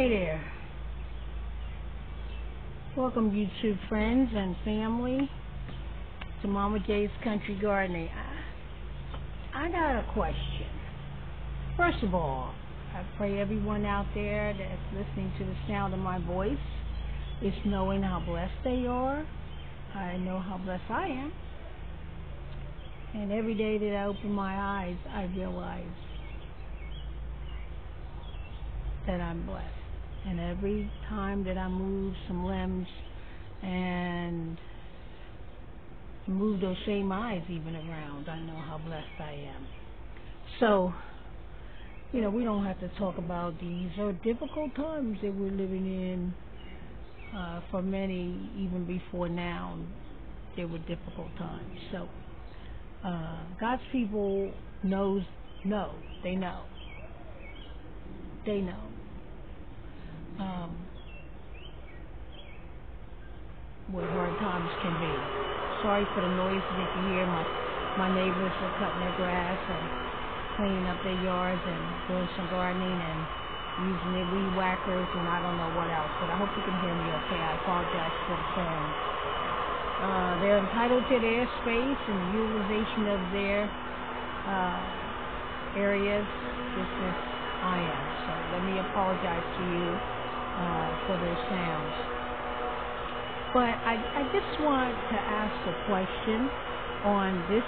Hey there. Welcome YouTube friends and family to Mama J's Country Gardening. I got a question. First of all, I pray everyone out there that's listening to the sound of my voice is knowing how blessed they are. I know how blessed I am. And every day that I open my eyes, I realize that I'm blessed. And every time that I move some limbs and move those same eyes even around, I know how blessed I am. So, we don't have to talk about these are difficult times that we're living in. For many, even before now, there were difficult times. So, God's people they know what hard times can be. Sorry for the noise that you hear. My neighbors are cutting their grass and cleaning up their yards and doing some gardening and using their weed whackers and I don't know what else, but I hope you can hear me okay. I apologize for the sound. They're entitled to their space and the utilization of their areas just as I am. So let me apologize to you for their sounds. But I just want to ask a question on this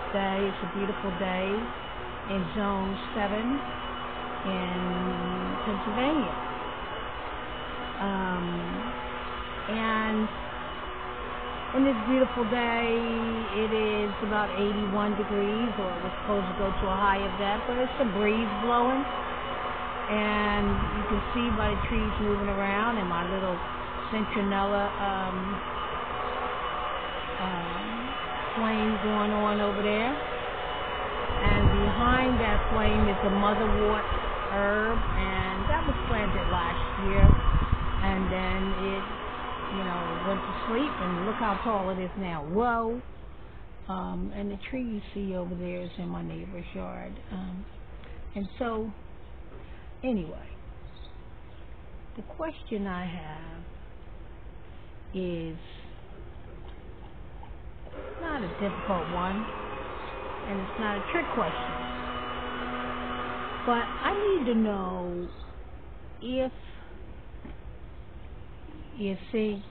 day. It's a beautiful day in Zone 7 in Pennsylvania. And on this beautiful day, it is about 81 degrees, or it was supposed to go to a high of that, but it's a breeze blowing. And you can see by the trees moving around and my little citronella flame going on over there. And behind that flame is a motherwort herb, and that was planted last year. And then it, went to sleep, and look how tall it is now. Whoa! And the tree you see over there is in my neighbor's yard. And so, anyway, the question I have is not a difficult one, and it's not a trick question, but I need to know if you think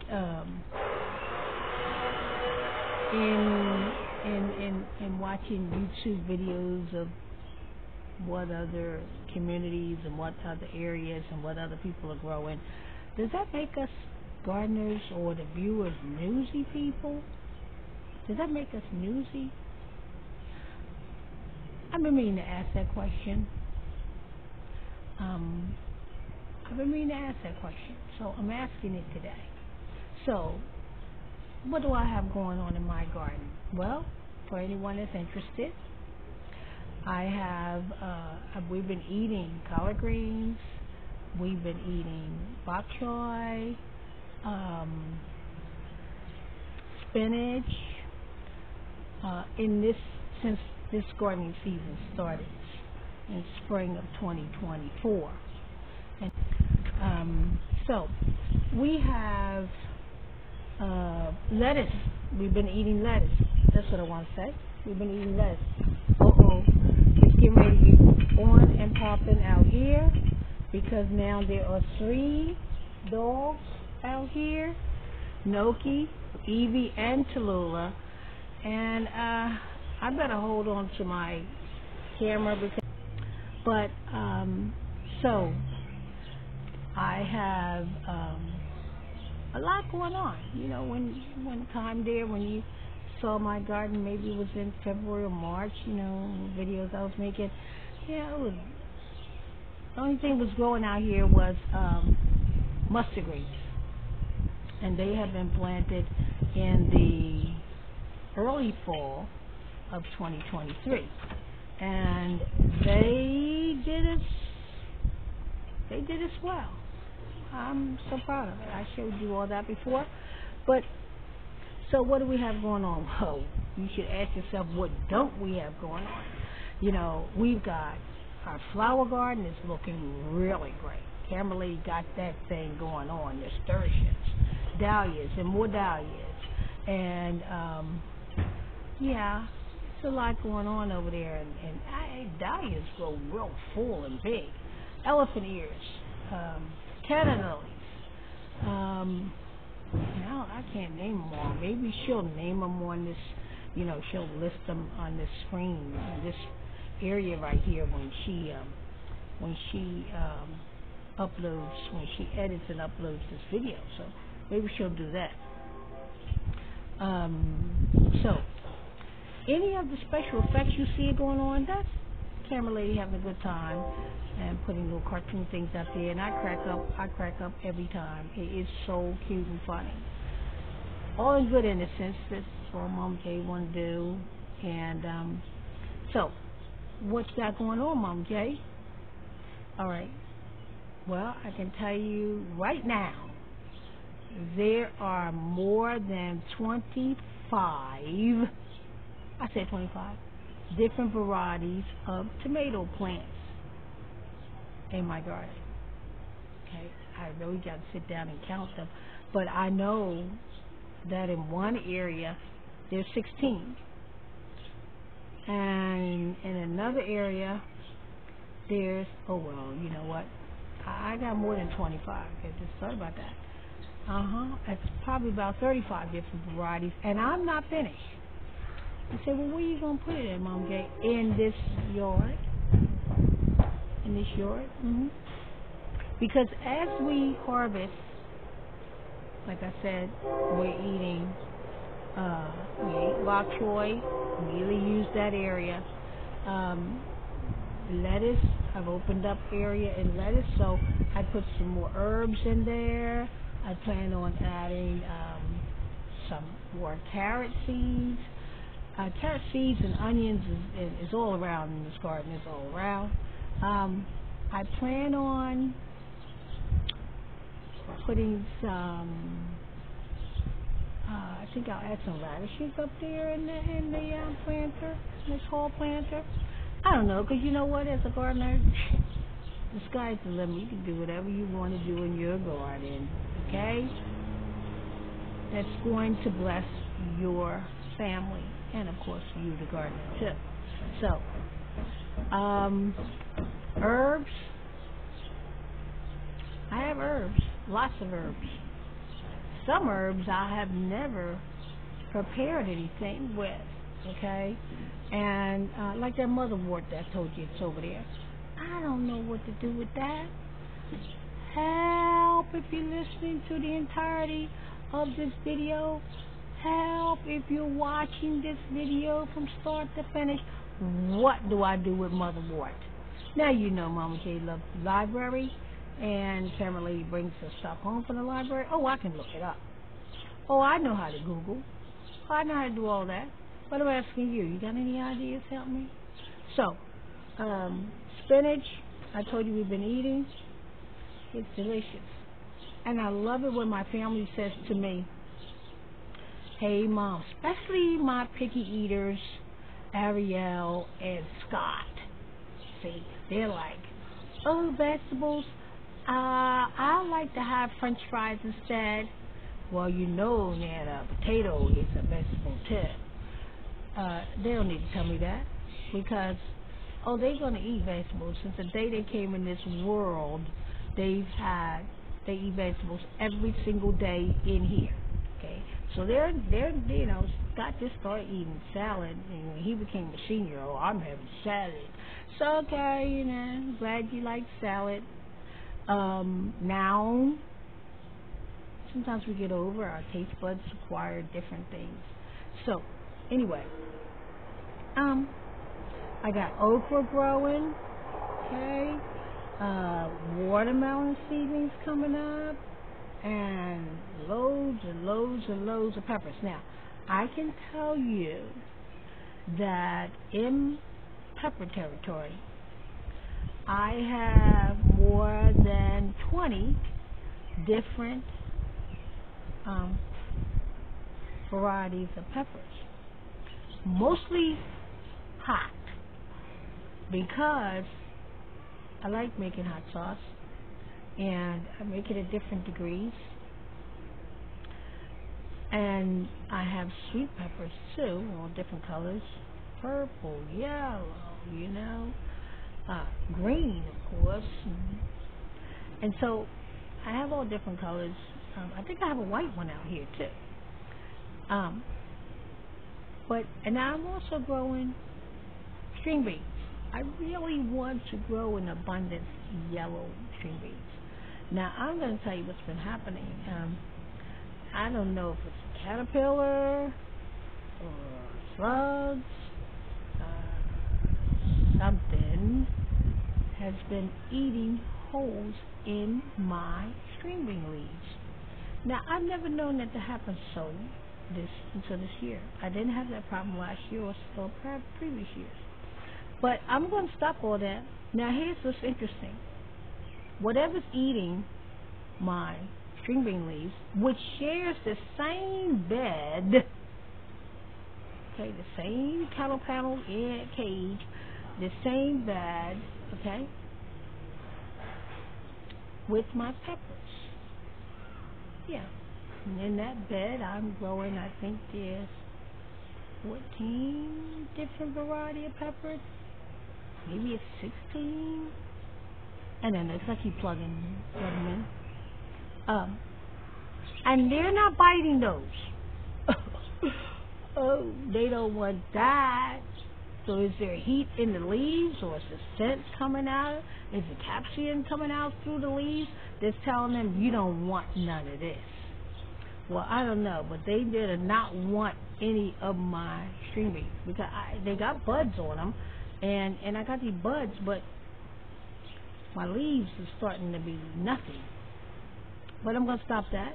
in watching YouTube videos of what other communities and what other areas and what other people are growing, does that make us gardeners or the viewers newsy people? Does that make us newsy? I've been meaning to ask that question. So I'm asking it today. So, what do I have going on in my garden? Well, for anyone that's interested, I have, we've been eating collard greens, we've been eating bok choy, spinach, since this gardening season started in spring of 2024. And so we have lettuce. We've been eating lettuce. That's what I want to say. We've been eating lettuce. It's getting ready to get on and popping out here because now there are 3 dogs out here, Noki, Evie, and Tallulah, and I better hold on to my camera so I have a lot going on. When you saw my garden, maybe it was in February or March, videos I was making, the only thing was growing out here was mustard greens, and they have been planted in the early fall of 2023, and they did us well. I'm so proud of it. I showed you all that before. But so what do we have going on? Well, you should ask yourself, what don't we have going on? We've got our flower garden is looking really great. Camera Lady got that thing going on. Nasturtiums, dahlias, and more dahlias. And, yeah, it's a lot going on over there. And dahlias grow real full and big. Elephant ears, Canada lilies. Now I can't name them all. Maybe she'll name them on this, she'll list them on this screen, in this area right here when she uploads, when she edits and uploads this video. So maybe she'll do that. So any of the special effects you see going on, that's Camera Lady having a good time and putting little cartoon things out there, and I crack up every time. It is so cute and funny. All in good innocence. That's all Mom J want to do. And so, what you got going on, Mom J? All right. Well, I can tell you right now, there are more than 25, I said 25, different varieties of tomato plants in my garden. Okay, I really got to sit down and count them, but I know that in one area there's 16, and in another area there's, oh well, you know what, I got more than 25. I just thought about that. It's probably about 35 different varieties, and I'm not finished. I said, well, where you gonna put it in, Mom J? In this yard. In this yard. Because as we harvest, like I said, we're eating, we ate bok choy, immediately used that area. Lettuce, I've opened up area in lettuce, so I put some more herbs in there. I plan on adding some more carrot seeds. Carrot seeds and onions is all around in this garden. It's all around. I plan on putting some, I think I'll add some radishes up there in the planter, this whole planter. I don't know, because you know what, as a gardener, the sky's the limit. You can do whatever you want to do in your garden, okay? That's going to bless your family, and of course you, the gardener, too. So, herbs. I have herbs, lots of herbs. Some herbs I have never prepared anything with, okay? And like that motherwort that I told you, it's over there. I don't know what to do with that. Help if you're listening to the entirety of this video. Help if you're watching this video from start to finish. What do I do with motherwort? Now you know Mama J loves the library, and Camera Lady brings her stuff home from the library. Oh, I can look it up. Oh, I know how to Google. I know how to do all that. But I'm asking you, you got any ideas? Help me. So, spinach, I told you we've been eating. It's delicious. And I love it when my family says to me, hey, Mom, especially my picky eaters, Ariel and Scott. See, they're like, oh, vegetables, I like to have French fries instead. Well, you know that a potato is a vegetable too. They don't need to tell me that, because, they're going to eat vegetables. Since the day they came in this world, they eat vegetables every single day in here, okay? So they're Scott just started eating salad, and when he became a senior, I'm having salad. So, okay, glad you like salad. Now, sometimes we get over, our taste buds acquire different things. So, anyway, I got okra growing, okay, watermelon seedlings coming up, and loads and loads and loads of peppers. Now, I can tell you that in pepper territory, I have more than 20 different varieties of peppers, mostly hot, because I like making hot sauce, and I make it at different degrees. And I have sweet peppers too, all different colors, purple, yellow, green, of course. And so I have all different colors. I think I have a white one out here too. And now I'm also growing string beans. I really want to grow in abundance yellow string beans. Now I'm going to tell you what's been happening. I don't know if it's a caterpillar or slugs. Something has been eating holes in my string bean leaves. Now I've never known that to happen until this year. I didn't have that problem last year or previous years. But I'm going to stop all that. Now here's what's interesting. Whatever's eating my string bean leaves, which shares the same bed, okay, the same cattle panel cage, the same bed, okay, with my peppers. Yeah. And in that bed, I'm growing, I think there's 14 different variety of peppers. Maybe it's 16. And then I keep plugging them in. And they're not biting those. Oh, they don't want that. So is there heat in the leaves, or is the scent coming out? Is the capsaicin coming out through the leaves that's telling them you don't want none of this? Well, I don't know, but they did not want any of my string beans because they got buds on them, and I got these buds, but my leaves are starting to be nothing. But I'm gonna stop that.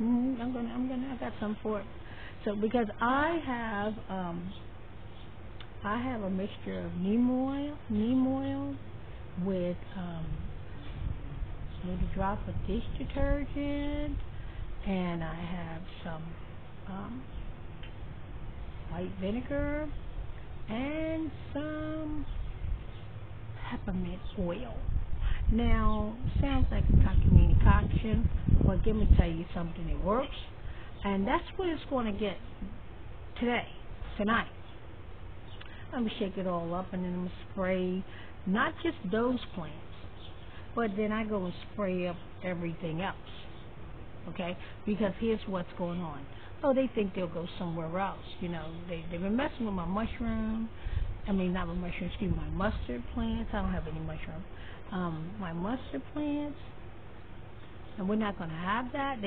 I got some for it. So because I have a mixture of neem oil with a little drop of dish detergent, and I have some white vinegar and some peppermint oil. Now, sounds like a cockamamie concoction, but let me tell you something, it works, and that's what it's going to get tonight. I'm going to shake it all up, and then I'm going to spray not just those plants, but then I go and spray up everything else, okay? Because here's what's going on. Oh, they think they'll go somewhere else, They've been messing with my mushroom. Not my mushroom, my mustard plants. I don't have any mushroom. My mustard plants, and we're not going to have that.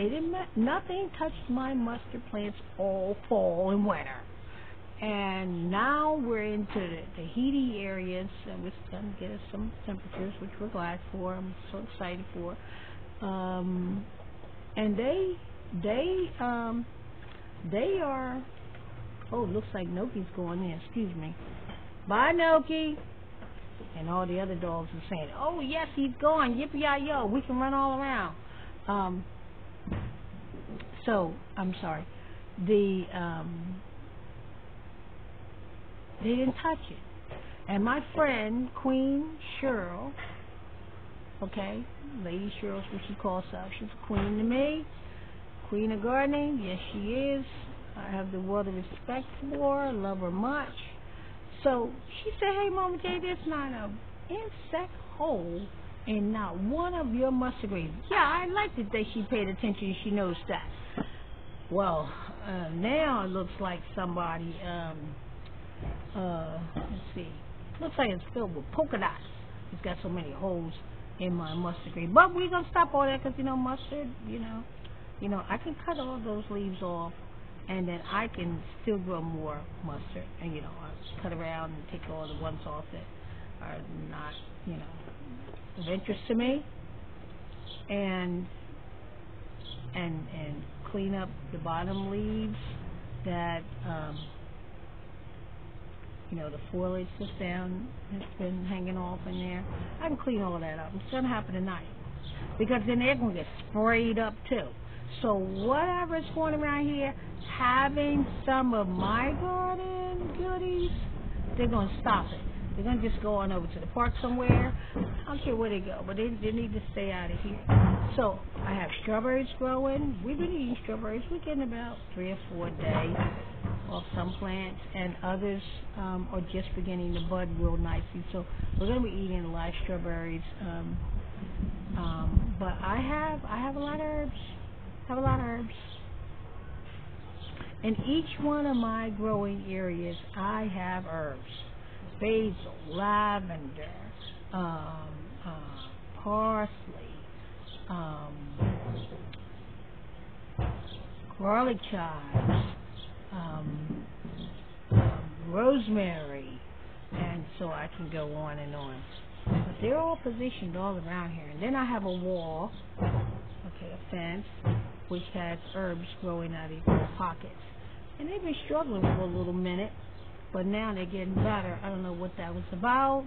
Nothing touched my mustard plants all fall and winter. And now we're into the heaty areas, and we're going to get us some temperatures, which we're glad for. I'm so excited for. And they are. Oh, looks like Noki's going in. Excuse me. Bye, Noki. And all the other dogs are saying, "Oh yes, he's gone. Yippee-yi-yo, we can run all around." So I'm sorry. They didn't touch it. And my friend Queen Cheryl, okay, Lady Cheryl's what she calls herself. She's a queen to me, queen of gardening. Yes, she is. I have the world of respect for her. Love her much. So she said, "Hey, Mama J, there's not an insect hole in not one of your mustard greens." Yeah, I liked it that she paid attention. She noticed that. Well, now it looks like somebody, let's see, looks like it's filled with polka dots. It's got so many holes in my mustard green. But we're going to stop all that because, mustard, I can cut all those leaves off, and then I can still grow more mustard. And, I cut around and take all the ones off that are not, of interest to me. And clean up the bottom leaves that, the foliage that's down has been hanging off in there. I can clean all that up. It's going to happen tonight. Because then they're going to get sprayed up too. So whatever's going around here, having some of my garden goodies, they're going to stop it. they're going to just go on over to the park somewhere. I don't care where they go, but they need to stay out of here. So I have strawberries growing. We've been eating strawberries. We're getting about 3 or 4 a day off some plants, and others are just beginning to bud real nicely. So we're going to be eating a lot of strawberries. But I have a lot of herbs. In each one of my growing areas, I have herbs: basil, lavender, parsley, garlic chives, rosemary, and so I can go on and on. But they're all positioned all around here. And then I have a wall, a fence, which has herbs growing out of these little pockets. And they've been struggling for a little minute, but now they're getting better. I don't know what that was about.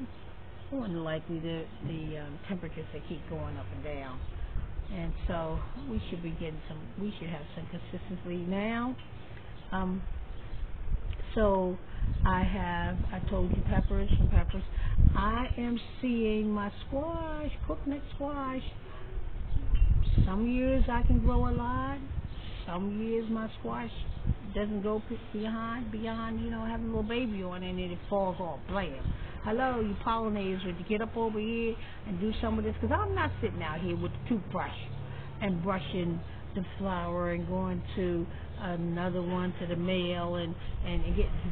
More than likely the temperatures that keep going up and down. And so we should have some consistency now. So I told you peppers. I am seeing my squash, coconut squash. Some years I can grow a lot. Some years my squash doesn't go beyond, having a little baby on it, and it falls off. Blam. Hello, you pollinators, would you get up over here and do some of this? Because I'm not sitting out here with the toothbrush and brushing the flower and going to another one to the male and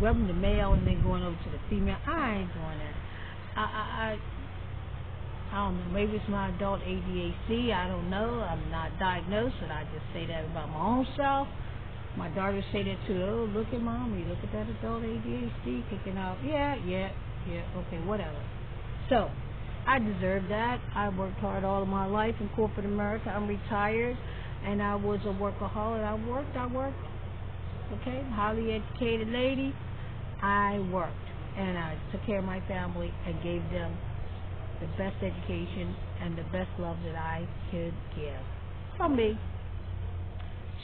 rubbing the male and then going over to the female. I ain't doing that. I don't know. Maybe it's my adult ADHD. I don't know. I'm not diagnosed, and I just say that about my own self. My daughters say that too. Oh, look at mommy. Look at that adult ADHD kicking out. Yeah. Okay, whatever. So, I deserve that. I worked hard all of my life in corporate America. I'm retired, and I was a workaholic. I worked. Okay, highly educated lady. I worked, and I took care of my family and gave them the best education and the best love that I could give from me.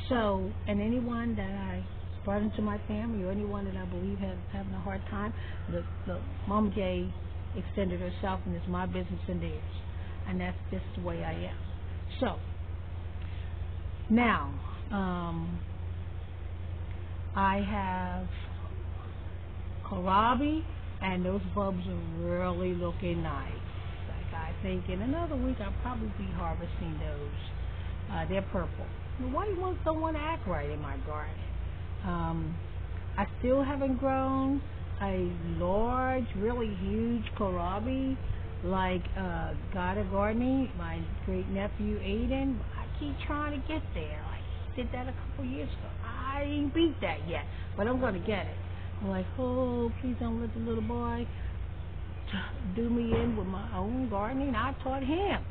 So, and anyone that I brought into my family or anyone that I believe has having a hard time, look, Mama J extended herself, and it's my business and theirs. And that's just the way I am. So, now, I have kohlrabi, and those bulbs are really looking nice. Like, I think in another week I'll probably be harvesting those. They're purple. The white ones don't want to act right in my garden. I still haven't grown a large, really huge kohlrabi like Goddard Gardening, my great nephew Aiden. I keep trying to get there. I did that a couple years ago. I ain't beat that yet, but I'm going to get it. I'm like, oh, please don't let the little boy do me in with my own gardening. I taught him.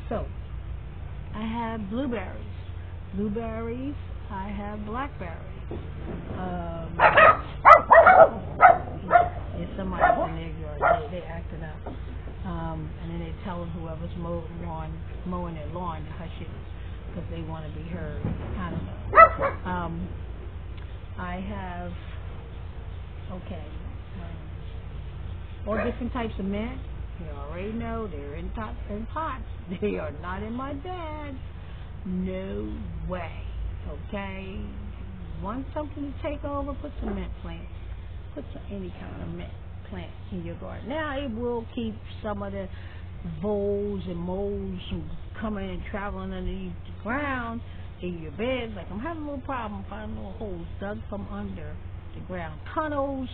So, I have blueberries. I have blackberries. There's somebody in their yard. They acting up. And then they telling whoever's mowing their lawn to hush it because they want to be heard. I don't know. I have, all different types of mint. You already know they're in pots. They are not in my bed. No way. Okay? Want something to take over? Put some mint plants. Put any kind of mint plant in your garden. Now, it will keep some of the voles and moles from coming and traveling underneath the ground in your beds. Like, I'm having a little problem finding little holes dug from under the ground. Tunnels.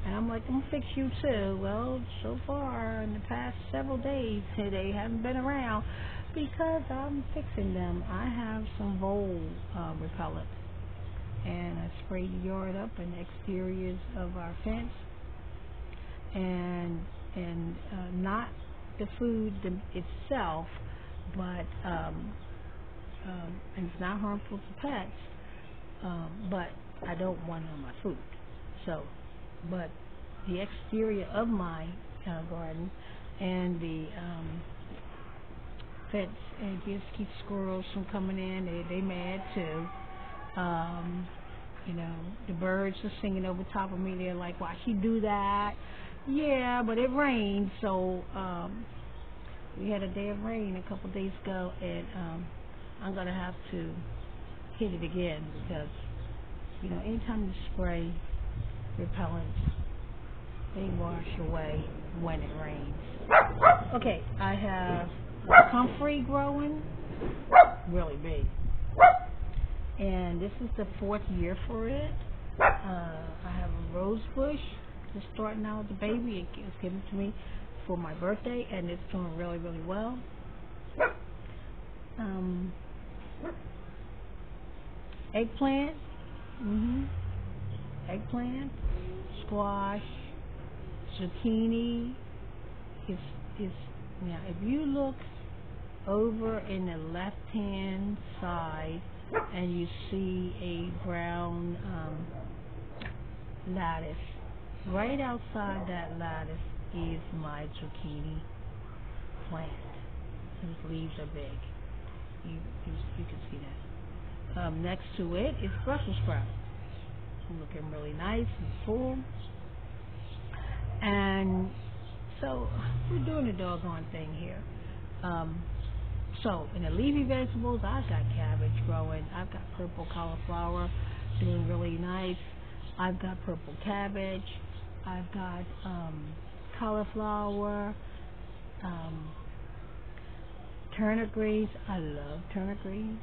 And I'm like, I'm going to fix you too. Well, so far, in the past several days, they haven't been around because I'm fixing them. I have some vole repellent. And I sprayed the yard up and the exteriors of our fence. And not the food itself, but and it's not harmful to pets, but I don't want it on my food. So, but the exterior of my garden and the fence, and just keep squirrels from coming in. They mad too. You know, the birds are singing over top of me. They're like, why she do that? Yeah, but it rained, so we had a day of rain a couple days ago, and I'm going to have to hit it again because, you know, anytime you spray repellents, they wash away when it rains. Okay, I have comfrey growing, really big. And this is the 4th year for it. I have a rose bush just starting out the baby. It was given to me for my birthday, and it's doing really, really well. Eggplant, eggplant, squash, zucchini. Is now if you look over in the left-hand side and you see a brown lattice, right outside that lattice is my zucchini plant. His leaves are big. You can see that. Next to it is Brussels sprout, looking really nice and full. And so we're doing a doggone thing here. So in the leafy vegetables, I've got cabbage growing. I've got purple cauliflower doing really nice. I've got purple cabbage. I've got cauliflower, turnip greens. I love turnip greens.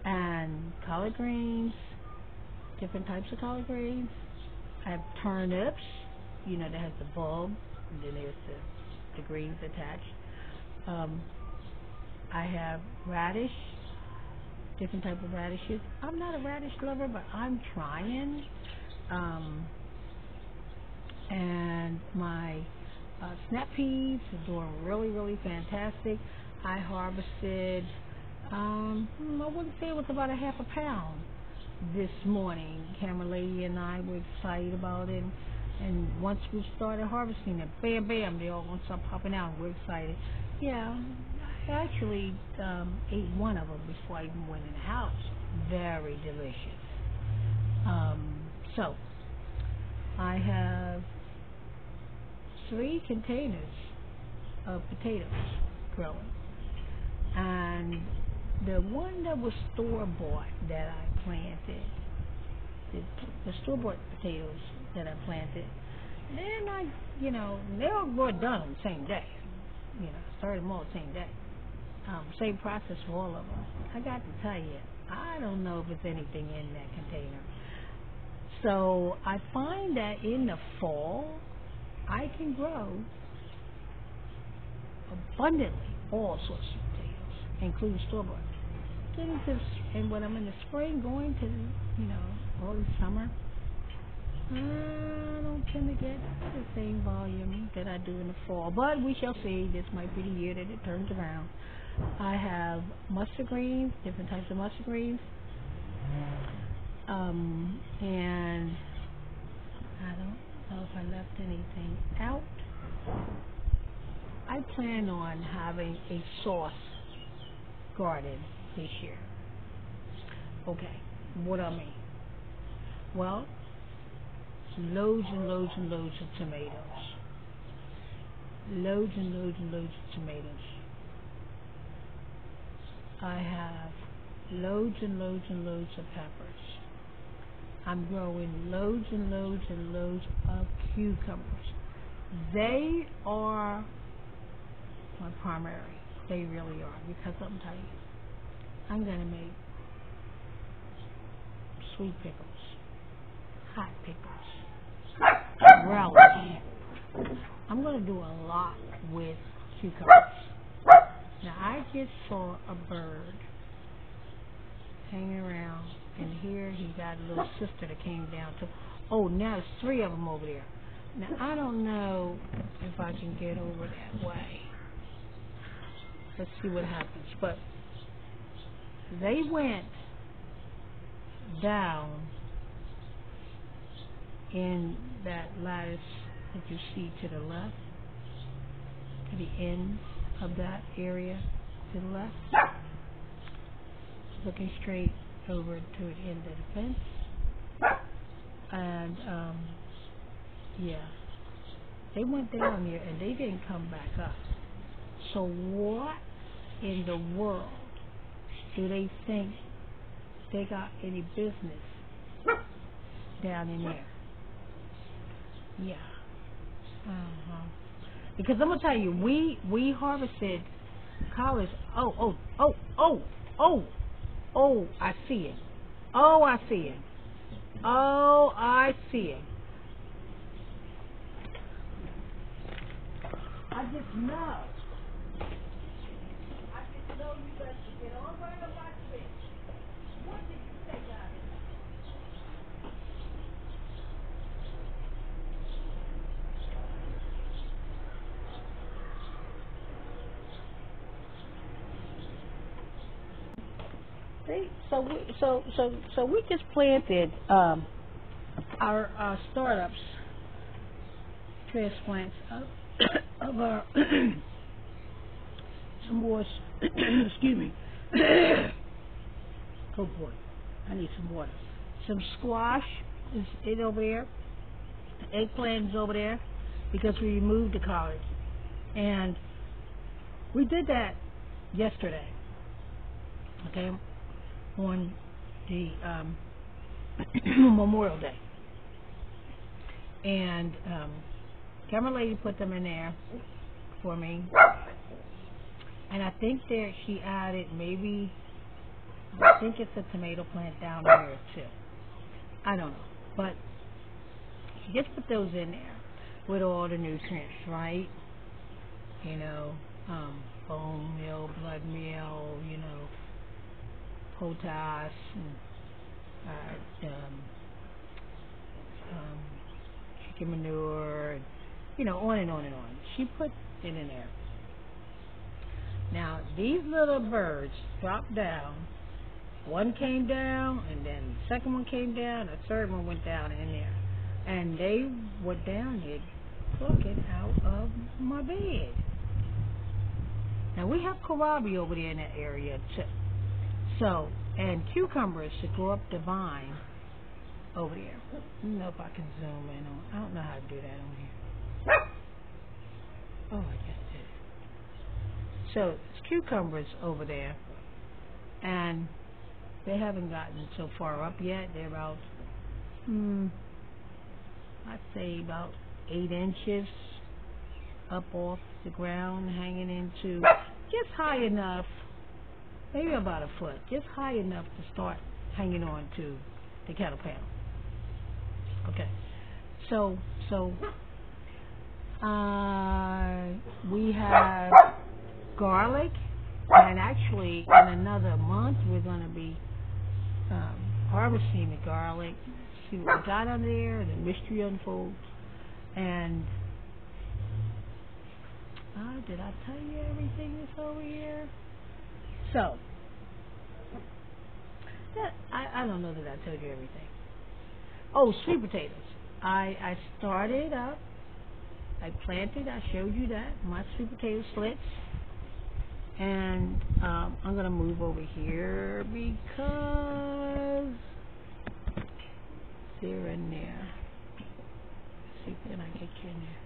And collard greens, different types of collard greens. I have turnips, you know, that has the bulb, and then there's the greens attached. I have radish, different type of radishes. I'm not a radish lover, but I'm trying. And my snap peas are doing really, really fantastic. I harvested, I wouldn't say it was about a half a pound this morning. Camera lady and I were excited about it. And once we started harvesting it, bam, bam, they all going to start popping out. We're excited. Yeah, I actually ate one of them before I even went in the house. Very delicious. So, I have 3 containers of potatoes growing. And the one that was store-bought that I planted, the store-bought potatoes that I planted, they're not, you know, they all were done on the same day. You know, started them all the same day. Same process for all of them. I got to tell you, I don't know if there's anything in that container. So I find that in the fall, I can grow abundantly all sorts of potatoes, including store-bought. And when I'm in the spring, going to, you know, early summer, I don't tend to get the same volume that I do in the fall. But we shall see. This might be the year that it turns around. I have mustard greens, different types of mustard greens. And I don't know if I left anything out. I plan on having a sauce garden this year. Okay, what I mean? Well, loads and loads and loads of tomatoes. Loads and loads and loads of tomatoes. I have loads and loads and loads of peppers. I'm growing loads and loads and loads of cucumbers. They are my primary. They really are. Because I'm telling you, I'm going to make sweet pickles, hot pickles, relish. I'm going to do a lot with cucumbers. Now, I just saw a bird hanging around, and here he got a little sister that came down to. Oh, now there's 3 of them over there. Now, I don't know if I can get over that way. Let's see what happens. But they went down in that lattice that you see to the left, to the end of that area to the left, looking straight over to the end of the fence, and yeah, they went down there and they didn't come back up. So what in the world do they think they got any business down in there? Yeah. Because I'm gonna tell you, we harvested collard. Oh, I see it. Oh, I see it. Oh, I see it. I just know. You better get on right about this. What did you take out of it? See, so we just planted our startups, transplants of our some more. Excuse me. Oh boy, I need some water. Some squash is it over there. The eggplant is over there because we removed the collards, and we did that yesterday. Okay, on the Memorial Day, and camera lady put them in there for me, and I think that she added maybe. I think it's a tomato plant down there too. I don't know, but she just put those in there with all the nutrients, right? You know, bone meal, blood meal, you know, potash, and chicken manure, and, you know, on and on and on. She put it in there. Now these little birds dropped down. One came down, and then the second one came down, the third one went down in there. And they were down there plucking out of my bed. Now, we have kohlrabi over there in that area, too. So, and cucumbers should grow up the vine over there. I don't know if I can zoom in on. I don't know how to do that on here. Oh, I just did. So, it's cucumbers over there. And they haven't gotten so far up yet. They're about, I'd say about 8 inches up off the ground, hanging into just high enough, maybe about a foot, just high enough to start hanging on to the kettle panel. Okay, so we have garlic, and actually in another month we're going to be harvesting the garlic, see what we got under there, the mystery unfolds. And did I tell you everything that's over here? So I don't know that I told you everything. Oh, sweet potatoes. I started up, I planted, I showed you that, my sweet potato slits. And I'm going to move over here because they're in there. Let's see, can I get you in there?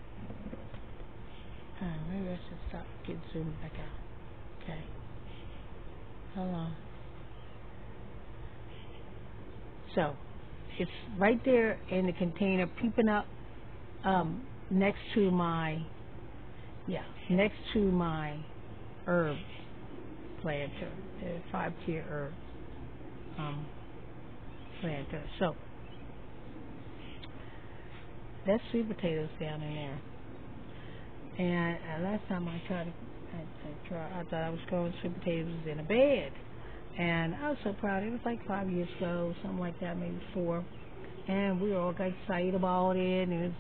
Maybe I should stop, get zoomed back out. Okay. Hold on. So, it's right there in the container, peeping up next to my herb planter, the 5-tier herb planter. So that's sweet potatoes down in there. And last time I thought I was growing sweet potatoes in a bed, and I was so proud. It was like 5 years ago, something like that, maybe 4. And we all got excited about it, and it was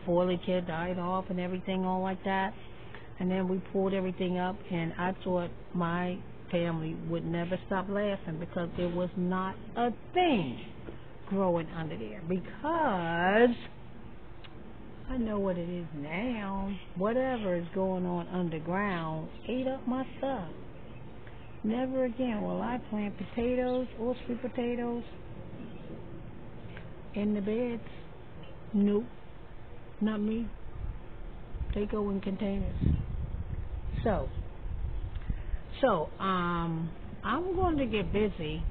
foliage had died off and everything, all like that. And then we pulled everything up, and I thought my family would never stop laughing because there was not a thing growing under there. Because I know what it is now. Whatever is going on underground ate up my stuff. Never again will I plant potatoes or sweet potatoes in the beds. Nope, not me. They go in containers. So, I'm going to get busy.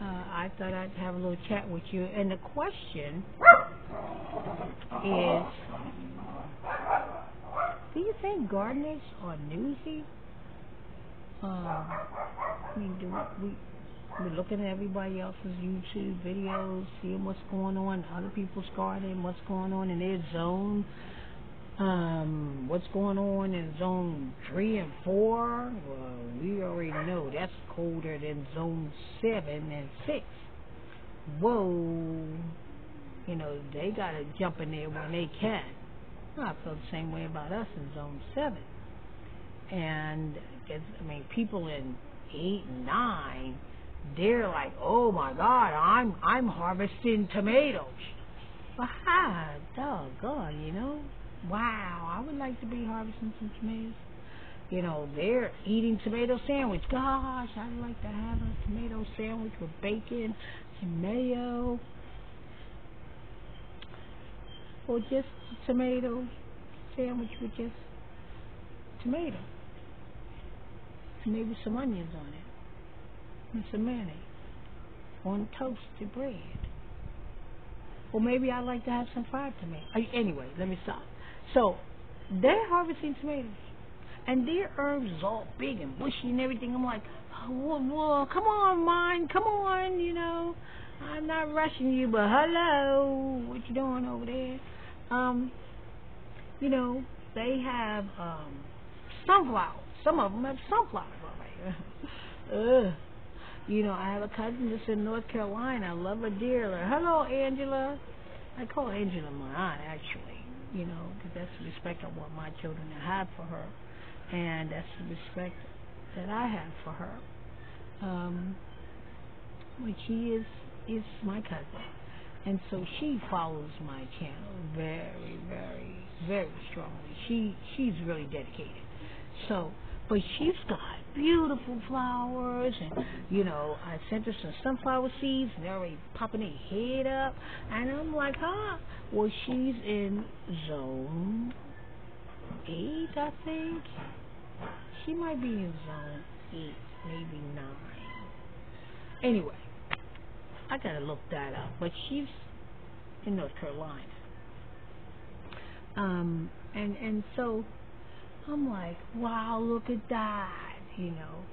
I thought I'd have a little chat with you. And the question is, do you think gardeners are newsy? I mean, we're looking at everybody else's YouTube videos, seeing what's going on in other people's garden, what's going on in their zone, what's going on in zone 3 and 4. Well, we already know that's colder than zone 7 and 6. Whoa, you know, they gotta jump in there when they can. I feel the same way about us in zone 7. And I mean, people in 8 and 9, they're like, oh my God, I'm harvesting tomatoes. Ah, doggone, you know. Wow, I would like to be harvesting some tomatoes. You know, they're eating tomato sandwich. Gosh, I'd like to have a tomato sandwich with bacon and mayo. Or just a tomato sandwich with just tomato. And maybe some onions on it. And some mayonnaise. On toasted bread. Or maybe I'd like to have some fried tomatoes. Anyway, let me stop. So, they're harvesting tomatoes. And their herbs is all big and bushy and everything. I'm like, oh, well, come on, mine, come on, you know. I'm not rushing you, but hello, what you doing over there? You know, they have sunflowers. Some of them have sunflowers. Ugh. You know, I have a cousin that's in North Carolina. I love her dearly. Hello, Angela. I call Angela my aunt, actually, you know, because that's the respect I want my children to have for her. And that's the respect that I have for her. But she is my cousin. And so she follows my channel very, very, very strongly. She's really dedicated. So, but she's got beautiful flowers, and you know, I sent her some sunflower seeds, and they're already popping their head up, and I'm like, huh? Well, she's in zone 8, I think. She might be in zone 8, maybe 9. Anyway, I gotta look that up, but she's in North Carolina. And so I'm like, wow, look at that, you know.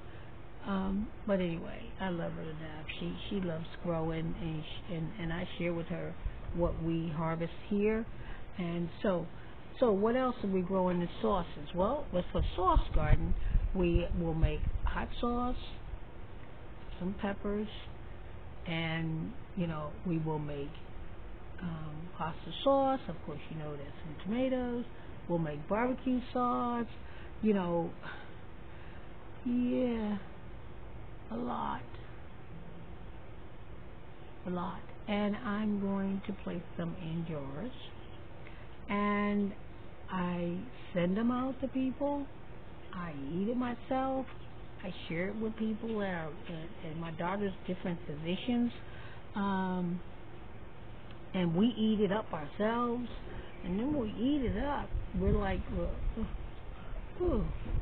But anyway, I love her to death. She loves growing, and I share with her what we harvest here. And so what else are we growing in sauces? Well, for sauce garden, we will make hot sauce, some peppers, and you know, we will make pasta sauce. Of course, you know, that's some tomatoes. We'll make barbecue sauce. You know, yeah, a lot. And I'm going to place them in jars, and I send them out to people. I eat it myself. I share it with people and my daughter's different positions. And we eat it up ourselves. And then when we eat it up, we're like,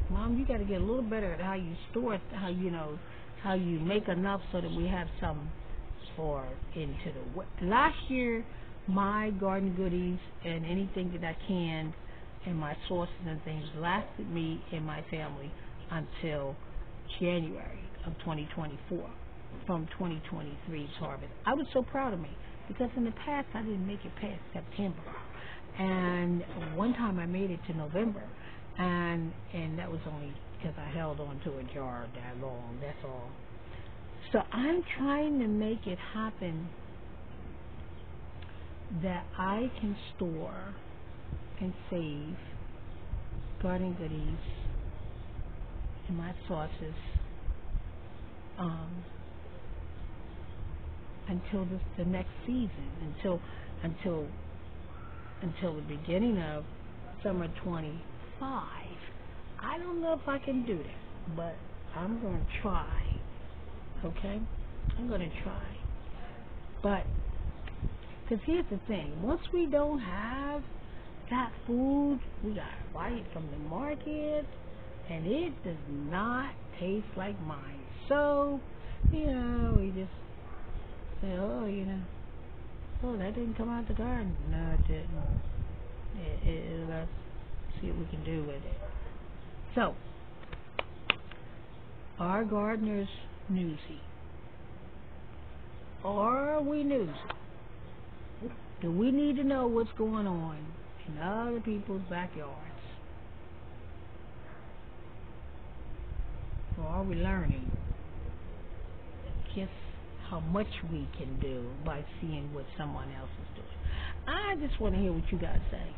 Mom, you got to get a little better at how you store it, how you make enough so that we have some for into the last year. My garden goodies and anything that I canned and my sauces and things lasted me and my family until January of 2024 from 2023's harvest. I was so proud of me because in the past I didn't make it past September, and one time I made it to November, and that was only because I held on to a jar that long, that's all. So I'm trying to make it happen that I can store and save garden goodies and my sauces until the next season, until the beginning of summer 25. I don't know if I can do that, but I'm going to try. Okay? I'm going to try. But, because here's the thing. Once we don't have that food, we got to buy it from the market, and it does not taste like mine. So, we just say, oh, oh, that didn't come out the garden. No, it didn't. Let's see what we can do with it. So, are gardeners newsy? Are we newsy? Do we need to know what's going on in other people's backyards? Or are we learning just how much we can do by seeing what someone else is doing? I just want to hear what you guys say.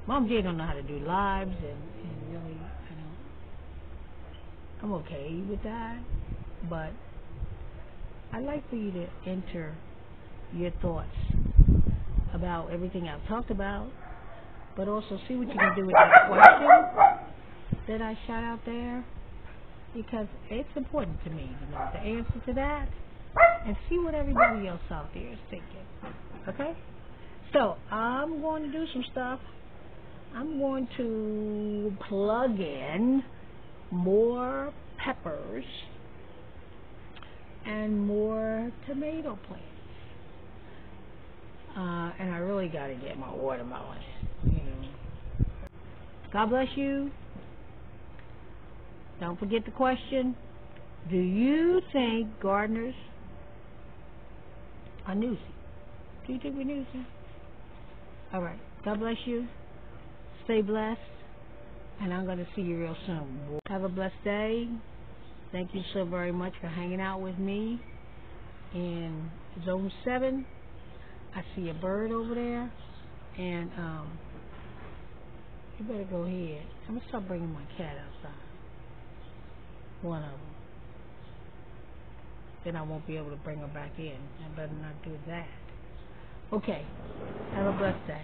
Mom J don't know how to do lives, and really, I'm okay with that, but I'd like for you to enter your thoughts about everything I've talked about, but also see what you can do with that question that I shot out there, because it's important to me to know the answer to that and see what everybody else out there is thinking. Okay? So, I'm going to do some stuff. I'm going to plug in more peppers and more tomato plants. And I really got to get my watermelon in. God bless you. Don't forget the question. Do you think gardeners are newsy? Do you think we're newsy? All right. God bless you. Stay blessed. And I'm going to see you real soon. Have a blessed day. Thank you so very much for hanging out with me in Zone 7. I see a bird over there. And you better go ahead. I'm going to start bringing my cat outside. One of them. Then I won't be able to bring her back in. I better not do that. Okay. Have a blessed day.